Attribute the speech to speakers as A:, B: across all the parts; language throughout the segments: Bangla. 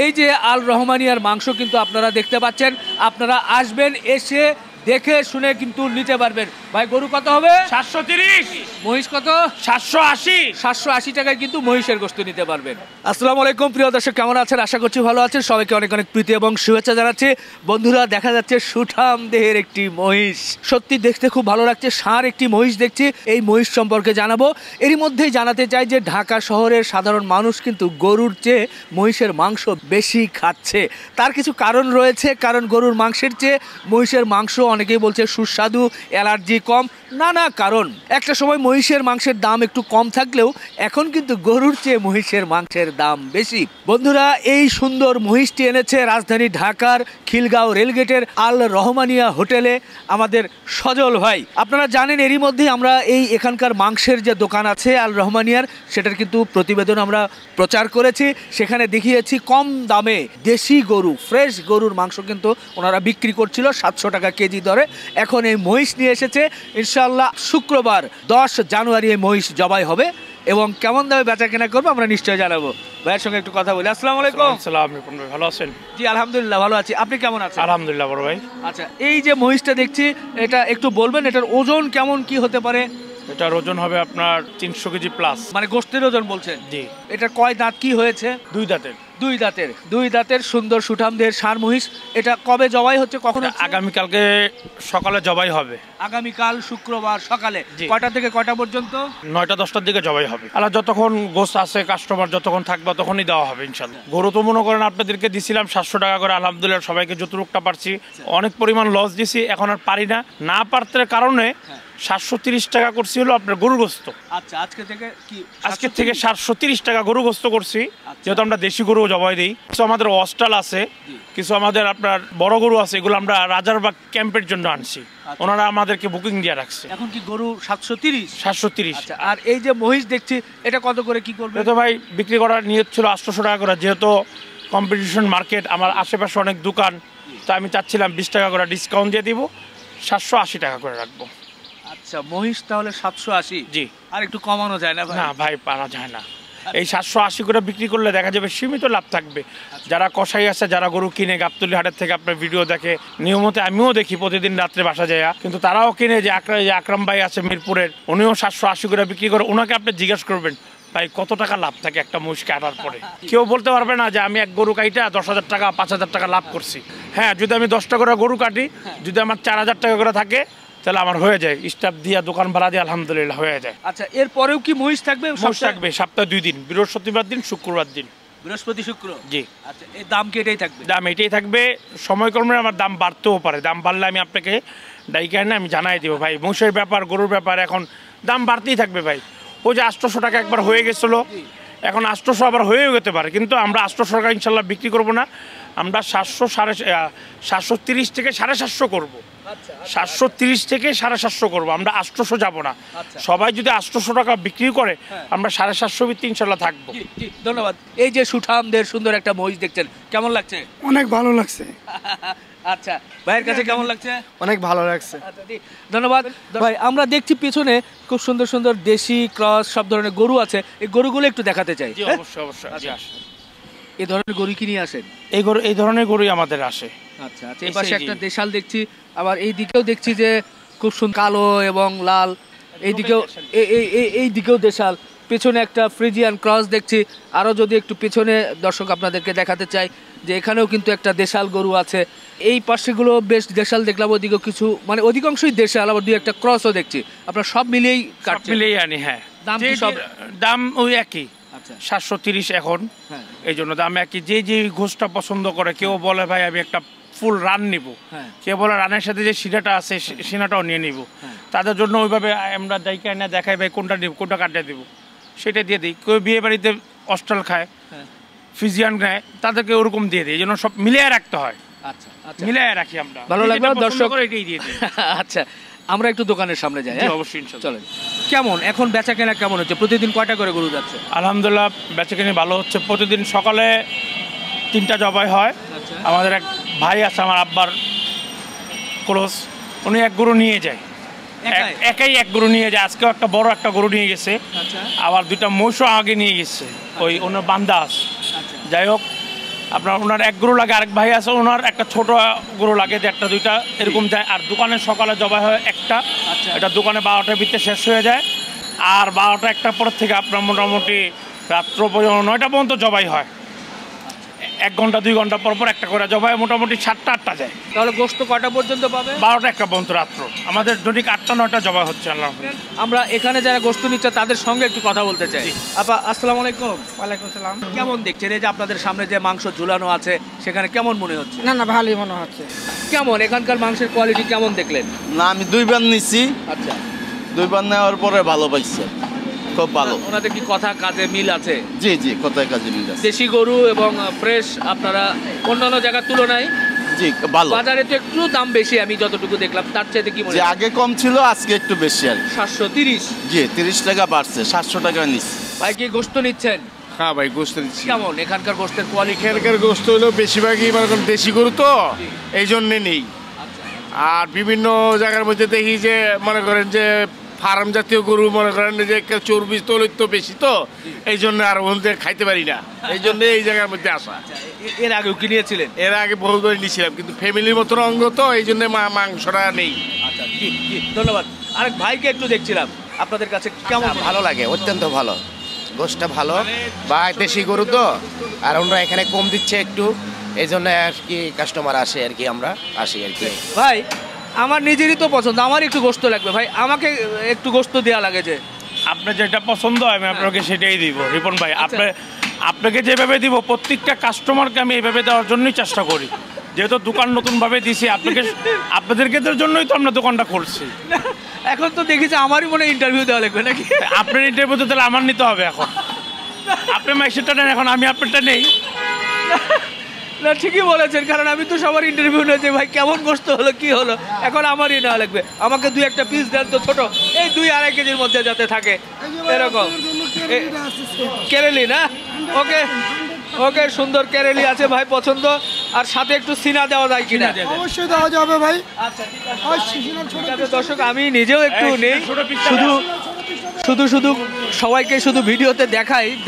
A: এই যে আল রহমানিয়ার মাংস কিন্তু আপনারা দেখতে পাচ্ছেন, আপনারা আসবেন, এসে দেখে শুনে কিন্তু নিতে পারবেন। ভাই গরু কত হবে?
B: 730।
A: মহিষ কত?
B: 780।
A: 780 টাকায় কিন্তু মহিষের গোশত নিতে পারবেন। আসসালামু আলাইকুম প্রিয় দর্শক, কেমন আছেন? আশা করছি ভালো আছেন। সবাইকে অনেক অনেক প্রীতি এবং শুভেচ্ছা জানাচ্ছি। বন্ধুরা, দেখা যাচ্ছে সুঠাম দেহের একটি মহিষ, সত্যি দেখতে খুব ভালো লাগছে। ষাঁড় একটি মহিষ দেখছি, এই মহিষ সম্পর্কে জানাবো। এরই মধ্যেই জানাতে চাই যে ঢাকা শহরের সাধারণ মানুষ কিন্তু গরুর চেয়ে মহিষের মাংস বেশি খাচ্ছে। তার কিছু কারণ রয়েছে, কারণ গরুর মাংসের চেয়ে মহিষের মাংস অনেকেই বলছে সুস্বাদু, অ্যালার্জি কম, নানা কারণ। একটা সময় মহিষের মাংসের দাম একটু কম থাকলেও এখন কিন্তু গরুর চেয়ে মহিষের মাংসের দাম বেশি। বন্ধুরা, এই সুন্দর মহিষটি এনেছে রাজধানী ঢাকার খিলগাঁও রেলগেটের আল রহমানিয়া হোটেলে আমাদের সজল ভাই। আপনারা জানেন এরই মধ্যেই আমরা এখানকার মাংসের যে দোকান আছে আল রহমানিয়ার, সেটার কিন্তু প্রতিবেদন আমরা প্রচার করেছি। সেখানে দেখিয়েছি কম দামে দেশি গরু, ফ্রেশ গরুর মাংস কিন্তু ওনারা বিক্রি করছিল 700 টাকা কেজি দরে। এখন এই মহিষ নিয়ে এসেছে। ইনশাআল্লাহ শুক্রবার 10 জানুয়ারি এই মহিষ জবাই হবে এবং কেমন দামে বেচা কেনা করবো আমরা নিশ্চয়ই জানাবো। ভাইয়ের সঙ্গে একটু কথা বলি। আসসালামু আলাইকুম।
B: আসসালাম আলাইকুম। ভালো আছেন?
A: জি আলহামদুলিল্লাহ ভালো আছি। আপনি কেমন আছেন?
B: আলহামদুলিল্লাহ বড় ভাই।
A: আচ্ছা, এই যে মহিষটা দেখছি, এটা একটু বলবেন এটার ওজন কেমন কি হতে পারে?
B: এটার ওজন হবে আপনার 300 কেজি প্লাস।
A: মানে গোশতের ওজন বলছেন?
B: জি।
A: এটা কয় দাঁত কি হয়েছে?
B: 2 দাঁতের।
A: 2 দাঁতের সুন্দর সুঠাম দেহের ষাঁড় মহিষ। এটা কবে জবাই হচ্ছে, কখন?
B: আগামীকালকে সকালে জবাই হবে।
A: আগামীকাল শুক্রবার সকালে কয়টা থেকে কয়টা পর্যন্ত?
B: 9টা-10টার দিকে জবাই হবে। আর যতক্ষণ গোশত আছে, কাস্টমার যতক্ষণ থাকবে তখনই দেওয়া হবে ইনশাল্লাহ। গরু তো মনে করেন আপনাদেরকে দিছিলাম 700 টাকা করে, আলহামদুলিল্লাহ সবাইকে যতটুকটা পারছি। অনেক পরিমাণ লস দিছি, এখন আর পারি না পারতে কারণে 730 টাকা করছি হলো আপনার গরু গোস্ত।
A: আচ্ছা, আজকে
B: থেকে 730 টাকা গরু গোস্ত করছি, যেহেতু আমরা দেশি গরু জবাই দিই। কিছু আমাদের অস্টাল আছে, কিছু আমাদের আপনার বড় গরু আছে, এগুলো আমরা রাজারবাগ ক্যাম্পের জন্য আনছি। ওনারা আমাদেরকে বুকিং দিয়ে রাখছে।
A: এখন কি গরু 730?
B: আচ্ছা,
A: আর এই যে মহিষ দেখছি, এটা কত করে কি করবে?
B: তো ভাই বিক্রি করার নিয়ত ছিল 800 টাকা করে, যেহেতু কম্পিটিশন মার্কেট, আমার আশেপাশে অনেক দোকান, তো আমি চাচ্ছিলাম 20 টাকা করে ডিসকাউন্ট দিয়ে দিব, 780 টাকা করে রাখবো।
A: আচ্ছা, মহিষ তাহলে 780?
B: জি। আর
A: একটু কমানো যায় না ভাই?
B: না ভাই, পারা যায় না। এই 780 করে বিক্রি করলে দেখা যাবে সীমিত লাভ থাকবে। যারা কসাই আছে, যারা গরু কিনে গাবতলী হাটের থেকে আপনার ভিডিও দেখে নিয়মিত, আমিও দেখি প্রতিদিন রাত্রে বাসা যায়, কিন্তু তারাও কিনে, যে আকরাম ভাই আছে মিরপুরের, উনিও 780 করে বিক্রি করে। ওনাকে আপনি জিজ্ঞেস করবেন ভাই কত টাকা লাভ থাকে একটা মহিষ কাটার পরে, কেউ বলতে পারবে না যে আমি এক গরু কাইটা 10,000 টাকা 5,000 টাকা লাভ করছি। হ্যাঁ, যদি আমি 10টা করে গরু কাটি, যদি আমার 4,000 টাকা করে থাকে, তাহলে আমার হয়ে যায়, স্টাফ দিয়ে দোকান ভাড়া দিয়ে আলহামদুলিল্লাহ হয়ে যায়।
A: আচ্ছা, এরপরেও কি মহিষ থাকবে?
B: মহিষ থাকবে সপ্তাহে 2 দিন, বৃহস্পতিবার দিন, শুক্রবার দিন।
A: বৃহস্পতি শুক্র?
B: জি।
A: আচ্ছা, এই দাম কি এটাই থাকবে?
B: দাম এটাই থাকবে। সময়ক্রমে আমার দাম বাড়তেও পারে, দাম বাড়লে আমি আপনাকে ডাইকার না আমি জানাই দেবো ভাই। মহিষের ব্যাপার, গরুর ব্যাপার, এখন দাম বাড়তেই থাকবে ভাই। ওই যে 800 টাকা একবার হয়ে গেছিলো, এখন 800 আবার হয়েও যেতে পারে, কিন্তু আমরা 800 টাকা ইনশাল্লাহ বিক্রি করবো না। আমরা 730 থেকে 750 করবো। 730 থেকে 750 করবো, আমরা 800 যাবো না। সবাই যদি 800 টাকা বিক্রি করে, আমরা 750 ভিত্তি ইনশাল্লাহ থাকবো।
A: ধন্যবাদ। এই যে সুঠামদের সুন্দর একটা মহিষ দেখছেন, কেমন লাগছে?
C: অনেক ভালো লাগছে।
A: আচ্ছা, ভাইয়ের কাছে কেমন লাগছে?
C: অনেক ভালো লাগছে।
A: ধন্যবাদ ভাই। আমরা দেখছি পিছনে খুব সুন্দর সুন্দর দেশি ক্রস সব ধরনের গরু আছে, এই গরুগুলো একটু দেখাতে চাই।
B: অবশ্যই।
A: এই ধরনের গরু কি নিয়ে আসেন?
B: এই ধরনের গরুই আমাদের আসে।
A: আচ্ছা, এই পাশে একটা দেশাল দেখছি, আবার এই দিকেও দেখছি যে খুব সুন্দর কালো এবং লাল, এই দিকেও দেশাল, পেছনে একটা ফ্রিজিয়ান ক্রস দেখছি। আরও যদি একটু পেছনে দর্শক আপনাদেরকে দেখাতে চাই যে এখানেও কিন্তু একটা দেশাল গরু আছে। এই পাশেগুলো বেশ দেশাল দেখলাম, ওদিকেও কিছু, মানে অধিকাংশই দেশাল, আবার 2-1টা ক্রসও দেখছি। আপনার সব মিলিয়েই
B: আনি। হ্যাঁ,
A: দাম
B: ওই একই। আচ্ছা, 730 এখন। এই জন্য দাম একই। যে ঘোষটা পছন্দ করে, কেউ বলে ভাই আমি একটা ফুল রান নিব, কেউ বলে রানের সাথে যে সিনাটা আছে সিনাটাও নিয়ে নিব। তাদের জন্য ওইভাবে আমরা ডাইকা না দেখাই ভাই কোনটা নিব, কোনটা কাটিয়ে দিব, সেটা দিয়ে দিই। কেউ বিয়ে বাড়িতে অস্টাল খায়, ফিজিয়ান নেয়, তাদেরকে ওরকম দিয়ে দিই। এই জন্য সব মিলিয়ে রাখতে হয়।
A: আচ্ছা,
B: মিলিয়ে রাখি আমরা।
A: ভালো লাগলো দর্শক,
B: এটাই দিয়ে দিই।
A: আচ্ছা, আমরা একটু দোকানের সামনে যাই।
B: অবশ্যই,
A: চলেন। কেমন এখন বেচা কেনা কেমন হচ্ছে? প্রতিদিন কয়টা করে গরু যাচ্ছে?
B: আলহামদুলিল্লাহ বেচা কেনা ভালো হচ্ছে। প্রতিদিন সকালে 3টা জবাই হয়। আমাদের এক ভাই আছে, আমার আব্বার ক্লোজ, উনি এক গরু নিয়ে যায়, একাই এক গরু নিয়ে যায়। আজকেও একটা বড় একটা গরু নিয়ে গেছে, আবার 2টা মহিষও আগে নিয়ে গেছে, ওই অন্য বান্দা আছে। যাই হোক, আপনার ওনার এক গরু লাগে, আরেক ভাই আছে ওনার একটা ছোট গরু লাগে, যে একটা দুইটা এরকম যায়। আর দোকানে সকালে জবাই হয় একটা,
A: আচ্ছা।
B: এটা দোকানে 12টার ভিতরে শেষ হয়ে যায়। আর 12টা একটা পর থেকে আপনার মোটামুটি রাত্র পর্যন্ত 9টা পর্যন্ত জবাই হয়। 1 ঘন্টা 2 ঘন্টা পর পর একটা করে জবাই, মোটামুটি 7টা 8টা যায়।
A: তাহলে গোস্ত কয়টা পর্যন্ত পাবে?
B: 12টা একটা পর্যন্ত রাত্র। আমাদের যদি 8টা 9টা জবাই হচ্ছে আল্লাহ।
A: আমরা এখানে যারা গোস্ত নিচ্ছে তাদের সঙ্গে একটু কথা বলতে চাই। আপা আসসালামু আলাইকুম।
C: ওয়ালাইকুম সালাম।
A: কেমন দেখছেন এই যে আপনাদের সামনে যে মাংস ঝুলানো আছে, সেখানে কেমন মনে হচ্ছে?
C: না না, ভালোই মনে হচ্ছে।
A: কেমন এখানকার মাংসের কোয়ালিটি কেমন দেখলেন?
D: না, আমি 2বার নিছি,
A: আচ্ছা,
D: 2বার নেওয়ার পরে ভালো পাইছি, খুব ভালো।
A: ওনাদের কি কথা কাজে মিল আছে?
D: জি জি, কোথায় কাজে মিল আছে।
A: দেশি গরু এবং ফ্রেশ আপনারা অন্যান্য জায়গার তুলনায়
D: জি ভালো।
A: বাজারে তো একটু দাম বেশি, আমি যতটুকু দেখলাম তার চাইতে কি মনে
D: যে
A: হয়?
D: আগে কম ছিল, আজকে একটু বেশি আর কি।
A: 730।
D: জি, 30 টাকা বাড়ছে, 700 টাকা নিচ্ছি।
A: ভাই কি গোস্ত নিচ্ছেন?
E: হ্যাঁ ভাই, গোস্ত দিচ্ছি।
A: কেমন এখানকার গোস্তের কোয়ালিটি?
E: এখানকার গোস্ত হলো বেশিরভাগই মানে দেশি গরু তো, এই জন্যে নেই। আর বিভিন্ন জায়গার মধ্যে দেখি যে মনে করেন যে ফার্ম জাতীয় গরু, মনে করেন যে চর্বি তৈলাক্ত বেশি তো, এই জন্য আর ওদের খাইতে পারি না, এই জন্য এই জায়গার মধ্যে আসা।
A: এর আগেও কি নিয়েছিলেন?
E: এর আগে বহু করে নিয়েছিলাম, কিন্তু ফ্যামিলির মতন অঙ্গ তো, এই জন্য মাংসটা নেই।
A: আচ্ছা, জি জি, ধন্যবাদ। আরেক ভাইকে একটু দেখছিলাম, আপনাদের কাছে কেমন?
F: ভালো লাগে, অত্যন্ত ভালো, গোশটা ভালো বা দেশি গরু তো, আর আমরা এখানে কম দিচ্ছে একটু, এই জন্য আর কি কাস্টমার আসে আর কি, আমরা আসি আর কি।
A: ভাই আমার নিজেরই তো পছন্দ, আমার একটু গোস্ত লাগবে ভাই, আমাকে একটু গোস্ত দেওয়া লাগে যে।
B: আপনার যেটা পছন্দ আমি আপনাকে সেটাই দিব রিপন ভাই। আপনাকে যেভাবে দিব, প্রত্যেকটা কাস্টমারকে আমি এইভাবে দেওয়ার জন্যই চেষ্টা করি, যেহেতু দোকান নতুনভাবে দিছি আপনাদেরকে জন্যই তো আমরা দোকানটা খুলছি।
A: এখন তো দেখেছি আমারই মনে ইন্টারভিউ দেওয়া লাগবে নাকি?
B: আপনার ইন্টারভিউ তো তাহলে আমার নিতে হবে এখন। আপনি মাইসেরটা নেন, এখন আমি আপনারটা নেই।
A: না ঠিকই বলেছেন, কারণ আমি তো সবার ইন্টারভিউ নিয়েছি ভাই, কেমন গোস্ত হলো কি হলো, এখন আমারই নেওয়া লাগবে। আমাকে 2-1টা পিস দেন তো ছোট, এই 2-2.5 কেজির মধ্যে যাতে থাকে এরকম। কেরেলি না? ওকে ওকে, সুন্দর কেরেলি আছে ভাই, পছন্দ। আর সাথে একটু সিনা দেওয়া যায় কিনা?
C: অবশ্যই দেওয়া যাবে ভাই।
A: আচ্ছা ঠিক আছে দর্শক, আমি নিজেও একটু নেই, শুধু শুধু সবাইকে শুধু ভিডিওতে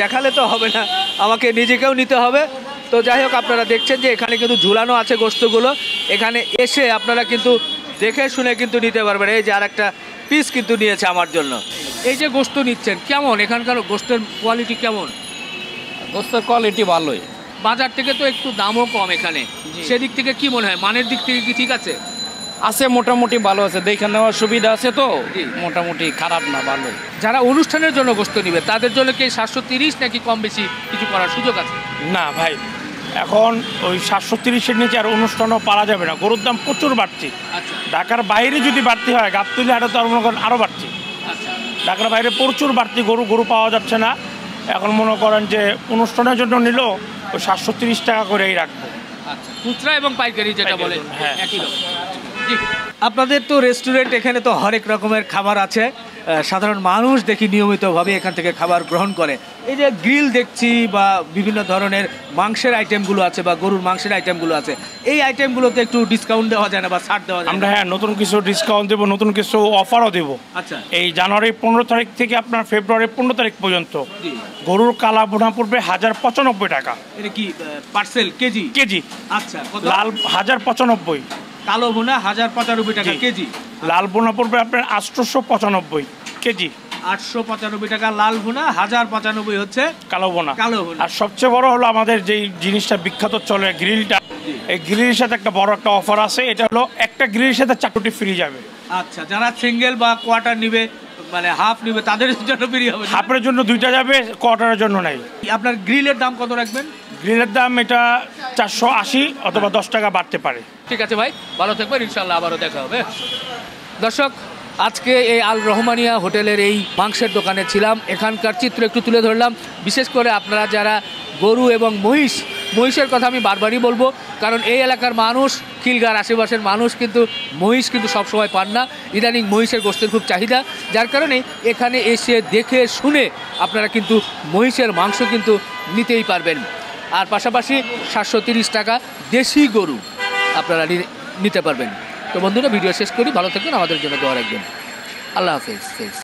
A: দেখালে তো হবে না, আমাকে নিজেকেও নিতে হবে। তো যাই হোক, আপনারা দেখছেন যে এখানে কিন্তু ঝুলানো আছে গোস্তগুলো, এখানে এসে আপনারা কিন্তু দেখে শুনে কিন্তু নিতে পারবেন। এই যে আর একটা পিস কিন্তু নিয়েছে আমার জন্য। এই যে গোস্ত নিচ্ছেন, কেমন এখানকার গোস্তের কোয়ালিটি কেমন?
G: গোস্তের কোয়ালিটি ভালোই,
A: বাজার থেকে তো একটু দামও কম এখানে, সেদিক থেকে কি মনে হয়, মানের দিক থেকে কি ঠিক আছে?
G: আছে মোটামুটি ভালো আছে, দেখে নেওয়ার সুবিধা আছে তো,
A: জি।
G: মোটামুটি খারাপ না, ভালোই।
A: যারা অনুষ্ঠানের জন্য গোস্ত নিবে তাদের জন্য কি 730 নাকি কম বেশি কিছু করার সুযোগ আছে?
B: না ভাই, এখন ওই 730-এর নিচে আর অনুষ্ঠানও পারা যাবে না, গরুর দাম প্রচুর বাড়ছে।
A: আচ্ছা
B: ঢাকার বাইরে যদি বাড়তি হয়, গাবতলী হাটে তো আর মনে করেন আরও বাড়ছে।
A: আচ্ছা
B: ঢাকার বাইরে প্রচুর বাড়তি গরু পাওয়া যাচ্ছে না। এখন মনে করেন যে অনুষ্ঠানের জন্য নিলেও ওই 730 টাকা করেই রাখবো।
A: আচ্ছা, খুচরা এবং পাইকারি যেটা বলে
B: হ্যাঁ।
A: একই রকম। জি। আপনাদের তো রেস্টুরেন্ট, এখানে তো হরেক রকমের খাবার আছে, সাধারণ মানুষ দেখি নিয়মিতভাবে এখান থেকে খাবার গ্রহণ করে। এই যে গ্রিল দেখছি বা বিভিন্ন ধরনের মাংসের আইটেমগুলো আছে বা গরুর মাংসের আইটেমগুলো আছে, এই আইটেমগুলোতে একটু ডিসকাউন্ট দেওয়া যায় না বা ছাড় দেওয়া যায়
B: আমরা
A: না?
B: হ্যাঁ নতুন কিছু ডিসকাউন্ট দেবো, নতুন কিছু অফারও দেবো।
A: আচ্ছা
B: এই জানুয়ারি 15 তারিখ থেকে আপনার ফেব্রুয়ারি 15 তারিখ পর্যন্ত
A: জি।
B: গরুর কালা বোনা পড়বে 1095 টাকা
A: এটা কি পার্সেল কেজি?
B: কেজি।
A: আচ্ছা, কত?
B: লাল 1095,
A: কালো ভুনা 1095 টাকা
B: জি।
A: কেজি।
B: লাল বোনা পড়বে আপনার 895 কেজি।
A: 895 টাকা লাল ভুনা, 1095 হচ্ছে
B: কালো বোনা।
A: কালো ভুনা।
B: আর সবচেয়ে বড় হলো আমাদের যেই জিনিসটা বিখ্যাত চলে, গ্রিলটা। এই গ্রিলের সাথে একটা বড় একটা অফার আছে, এটা হলো একটা গ্রিলের সাথে 4টি ফ্রি যাবে।
A: আচ্ছা, যারা সিঙ্গেল বা কোয়ার্টার নিবে, মানে হাফ নিবে, তাদের জন্য ফ্রি হবে না?
B: হাফের জন্য 2টা যাবে, কোয়ার্টারের জন্য নাই।
A: আপনার গ্রিলের দাম কত রাখবেন?
B: গ্রিলের দাম এটা 480 অথবা 10 টাকা বাড়তে পারে।
A: ঠিক আছে ভাই, ভালো থাকবেন, ইনশাল্লাহ আবারও দেখা হবে। দর্শক, আজকে এই আল রহমানিয়া হোটেলের এই মাংসের দোকানে ছিলাম, এখানকার চিত্র একটু তুলে ধরলাম। বিশেষ করে আপনারা যারা গরু এবং মহিষের কথা আমি বারবারই বলবো, কারণ এই এলাকার মানুষ, খিলগার আশেপাশের মানুষ কিন্তু মহিষ কিন্তু সবসময় পান না। ইদানিং মহিষের গোস্তের খুব চাহিদা, যার কারণে এখানে এসে দেখে শুনে আপনারা কিন্তু মহিষের মাংস কিন্তু নিতেই পারবেন। আর পাশাপাশি 730 টাকা দেশি গরু আপনারা নিতে পারবেন। তো বন্ধুরা, ভিডিও শেষ করি, ভালো থাকবেন, আমাদের জন্য দোয়া রাখবেন। আল্লাহ হাফেজ।